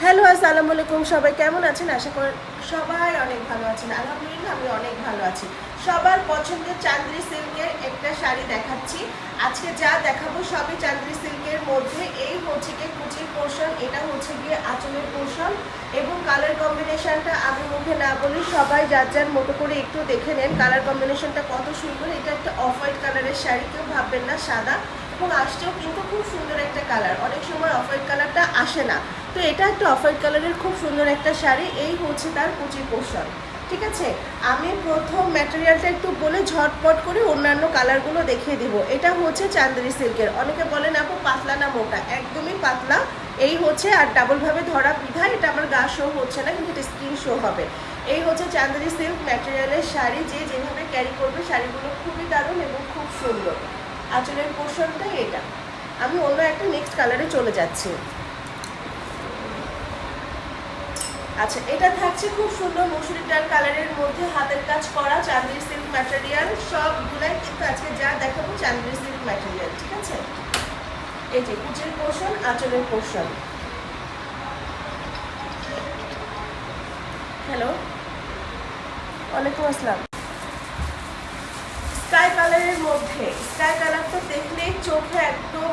Hello, আসসালামু আলাইকুম। সবাই কেমন আছেন? আশা করি সবাই অনেক ভালো আছেন। আলহামদুলিল্লাহ আমি অনেক ভালো আছি। সবার পছন্দের চান্দ্রি সিল্কের একটা শাড়ি দেখাচ্ছি। আজকে যা দেখাবো সবই চান্দ্রি সিল্কের মধ্যে। এই হচ্ছে গিয়ে কুচির পোর্শন, এটা হচ্ছে গিয়ে আঁচলের পোর্শন এবং কালার কম্বিনেশনটা আমি মুখে না বলি, সবাই যার যার মতো করে একটু দেখে নেন কালার কম্বিনেশনটা কত সুন্দর। এটা একটা অফ হোয়াইট কালারের শাড়ি, কেউ ভাববেন না সাদা, এবং আসছেও কিন্তু খুব সুন্দর একটা কালার। অনেক সময় অফ হোয়াইট কালারটা আসে না, তো এটা একটা অফ হোয়াইট কালারের খুব সুন্দর একটা শাড়ি। এই হচ্ছে তার কুচির পোর্শন, ঠিক আছে। আমি প্রথম ম্যাটেরিয়ালটা একটু বলে ঝটপট করে অন্যান্য কালারগুলো দেখিয়ে দিব। এটা হচ্ছে চান্দেরি সিল্কের। অনেকে বলেন আপু পাতলা না মোটা, একদমই পাতলা। এই হচ্ছে, আর ডাবলভাবে ধরা বিধায় এটা আমার গা শো হচ্ছে না, কিন্তু এটা স্কিন শো হবে। এই হচ্ছে চান্দেরি সিল্ক ম্যাটেরিয়ালের শাড়ি। যে যেভাবে ক্যারি করবে শাড়িগুলো খুবই দারুণ এবং খুব সুন্দর। আঁচলের পোর্শনটাই এটা। আমি অন্য একটা নেক্সট কালারে চলে যাচ্ছি। আচ্ছা, এটা থাকছে খুব সুন্দর মসুরি ডাল কালারের মধ্যে হাতের কাজ করা চান্দেরি সিল্ক ম্যাটেরিয়াল। সবগুলাই কিন্তু আজকে যা দেখাবো চান্দেরি সিল্ক ম্যাটেরিয়াল, ঠিক আছে। এই যে কুচির পোর্শন, আঁচলের পোর্শন। হ্যালো, ওয়ালাইকুম আসসালাম। স্কাই কালারের মধ্যে, স্কাই কালার তো দেখলেই চোখে একদম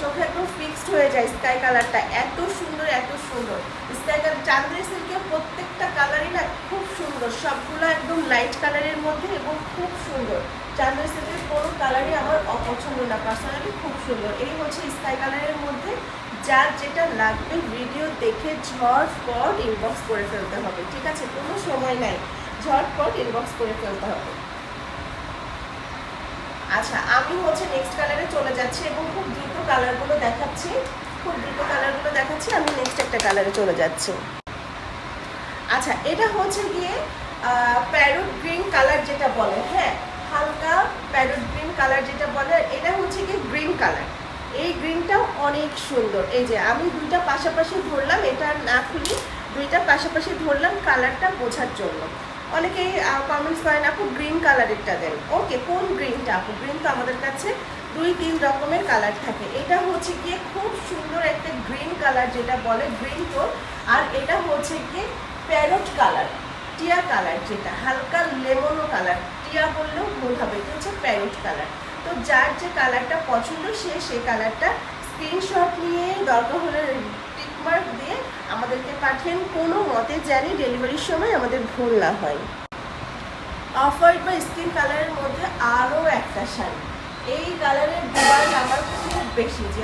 চোখে একদম ফিক্সড হয়ে যায়। স্কাই কালারটা এত সুন্দর, এত সুন্দর। স্কাই কালার চান্দেরি সিল্কের প্রত্যেকটা কালারই না খুব সুন্দর, সবগুলো একদম লাইট কালারের মধ্যে এবং খুব সুন্দর। চান্দেরি সিল্কের কোনো কালারই আমার অপছন্দ না, পার্সোনালি খুব সুন্দর। এই হচ্ছে স্কাই কালারের মধ্যে। যার যেটা লাগবে ভিডিও দেখে ঝটপট ইনবক্স করে ফেলতে হবে, ঠিক আছে, কোনো সময় নাই, ঝটপট ইনবক্স করে ফেলতে হবে। আচ্ছা, আমি হচ্ছে নেক্সট কালারে চলে যাচ্ছি এবং খুব দ্রুত কালারগুলো দেখাচ্ছি, আমি নেক্সট একটা কালারে চলে যাচ্ছি। আচ্ছা, এটা হচ্ছে গিয়ে প্যারট গ্রিন কালার যেটা বলে, হ্যাঁ, হালকা প্যারট গ্রিন কালার যেটা বলে, এটা হচ্ছে গিয়ে গ্রিন কালার। এই গ্রিনটাও অনেক সুন্দর। এই যে আমি দুইটা পাশাপাশি ধরলাম, এটা না খুলি, দুইটা পাশাপাশি ধরলাম কালারটা বোঝার জন্য। অনেকেই কমেন্টস করেন আপু গ্রিন কালারেরটা দেন। ওকে, কোন গ্রিনটা আপু? গ্রিন তো আমাদের কাছে 2-3 রকমের কালার থাকে। এটা হচ্ছে গিয়ে খুব সুন্দর একটা গ্রিন কালার যেটা বলে গ্রিন টোন। আর এটা হচ্ছে গিয়ে প্যারট কালার, টিয়া কালার, যেটা হালকা লেমনও কালার, টিয়া বললেও ভুল হবে, এটা হচ্ছে প্যারট কালার। তো যার যে কালারটা পছন্দ সে কালারটা স্ক্রিনশট নিয়ে দরকার হলে টিকমার্ক দিয়ে আমাদেরকে পাঠিয়ে কোনো মতে জানি ডেলিভারির সময় আমাদের ভুল না হয়। অফ হোয়াইট বা স্কিন কালারের মধ্যে আরও একটা শাড়ি। এই কালারের ডিমান্ড আমার খুব বেশি, যে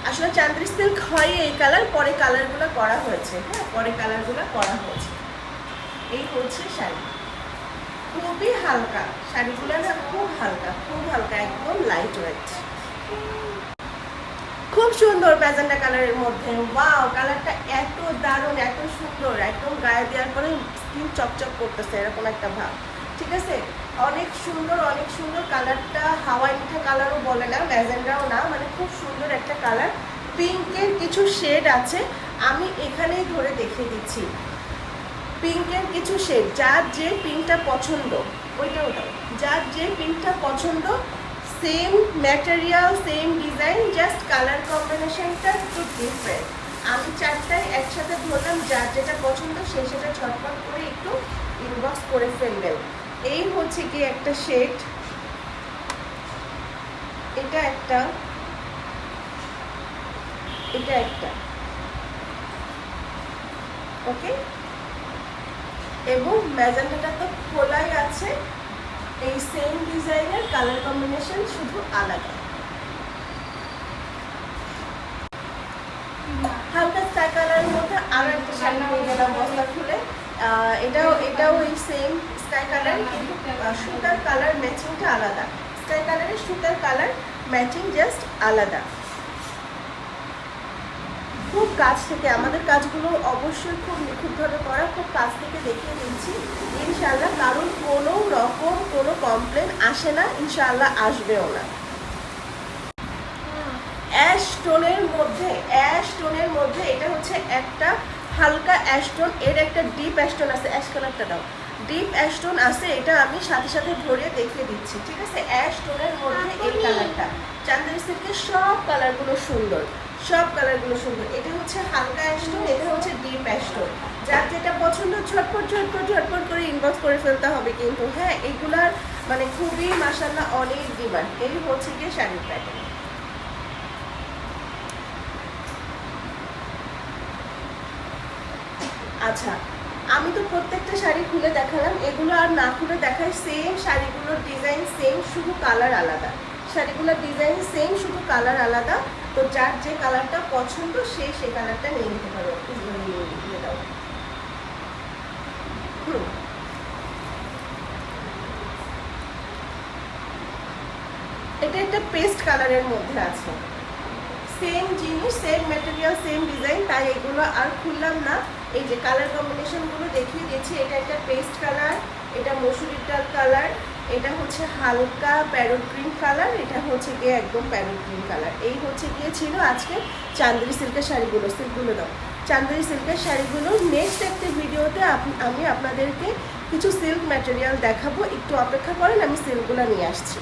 আসলে চান্দেরি সিল্ক হয় এই কালার, পরে কালারগুলো করা হয়েছে, হ্যাঁ, পরে কালারগুলো করা হয়েছে। এই হচ্ছে শাড়ি, খুবই হালকা শাড়িগুলো না, খুব হালকা, খুব হালকা, একদম লাইট ওয়েট, খুব সুন্দর ম্যাজেন্ডা কালারের মধ্যে। ওয়াও, কালারটা এত দারুণ, এত সুন্দর, একদম গায়ে দেওয়ার পরে স্কিন চকচক করতেছে এরকম একটা ভাব, ঠিক আছে। অনেক সুন্দর, অনেক সুন্দর কালারটা। হাওয়াই মিঠা কালারও বলে না, ম্যাজেন্ডাও না, খুব সুন্দর একটা কালার। পিঙ্কের কিছু শেড আছে, আমি এখানেই ধরে দেখিয়ে দিচ্ছি। পিঙ্কের কিছু শেড, যার যে পিঙ্কটা পছন্দ, ওইটা যার যে পিঙ্কটা পছন্দ, same material, same design, just colour কম্বিনেশনটা একটু ডিফারেন্ট। আমি চারটায় একসাথে ধরলাম, যার যেটা পছন্দ সে সেটা ঝটপট করে একটু ইনবক্স করে ফেলবেন। এই হচ্ছে কি একটা শেড, এটা একটা, এটা একটা, ওকে। এবং ম্যাজেন্টাটা তো খোলাই আছে, এই সেম ডিজাইনের কালার কম্বিনেশন শুধু আলাদা। হালকা স্কাই কালারের মধ্যে আরো একটা শাড়ি পেয়ে গেলাম বস্তা খুলে। এটাও এই সেম স্কাই কালার, কিন্তু সুতার কালার ম্যাচিংটা আলাদা। স্কাই কালারের সুতার কালার ম্যাচিং জাস্ট আলাদা। খুব কাছ থেকে, আমাদের কাজগুলো অবশ্যই খুব নিখুঁতভাবে করা, খুব কাছ থেকে দেখিয়ে দিচ্ছি ইনশাআল্লাহ। কারণ কোনো রকম কোনো কমপ্লেন আসে না, ইনশাআল্লাহ আসবেও না। অ্যাশ টোনের মধ্যে এটা হচ্ছে একটা হালকা অ্যাশ টোন, এর একটা ডিপ অ্যাশ টোন আছে, অ্যাশ কালারটা দাও, ডিপ অ্যাশ টোন আছে, এটা আমি সাথে সাথে ধরিয়ে দেখিয়ে দিচ্ছি, ঠিক আছে। অ্যাশ টোনের মধ্যে এই কালারটা, চান্দেরি সিল্কের সব কালারগুলো সুন্দর, সব কালারগুলো সুন্দর। এটা হচ্ছে হালকা অ্যাশটোন, এটা হচ্ছে ডিপ অ্যাশটোন। যার যেটা পছন্দ ঝটপট ঝটপট ঝটপট করে ইনবক্স করে ফেলতে হবে কিন্তু, হ্যাঁ এগুলার মানে খুবই মাশাআল্লাহ অনেক ডিমান্ড। এই হচ্ছে গিয়ে শাড়ির প্যাটার্ন। আচ্ছা, আমি তো প্রত্যেকটা শাড়ি খুলে দেখালাম, এগুলো আর না খুলে দেখাই। সেম শাড়িগুলোর ডিজাইন সেম, শুধু কালার আলাদা। শাড়িগুলোর ডিজাইন সেম, শুধু কালার আলাদা। তো যার যে কালারটা পছন্দ সে কালারটা নিয়ে নিতে পারো। দিয়ে দাও। এটা একটা পেস্ট কালারের মধ্যে আছে, সেম জিনিস, সেম ম্যাটেরিয়াল, সেম ডিজাইন, তাই এগুলো আর খুললাম না। এই যে কালার কম্বিনেশনগুলো দেখিয়ে দিচ্ছি। এটা একটা পেস্ট কালার, এটা মসুরির ডাল কালার, এটা হচ্ছে হালকা প্যারোট গ্রিন কালার, এটা হচ্ছে গিয়ে একদম প্যারোট গ্রিন কালার। এই হচ্ছে গিয়ে ছিল আজকে চান্দেরি সিল্কের শাড়িগুলো। সিল্কগুলো দাও। চান্দেরি সিল্কের শাড়িগুলো নেক্সট একটা ভিডিওতে আমি আপনাদেরকে কিছু সিল্ক ম্যাটেরিয়াল দেখাবো, একটু অপেক্ষা করেন, আমি সিল্কগুলো নিয়ে আসছি।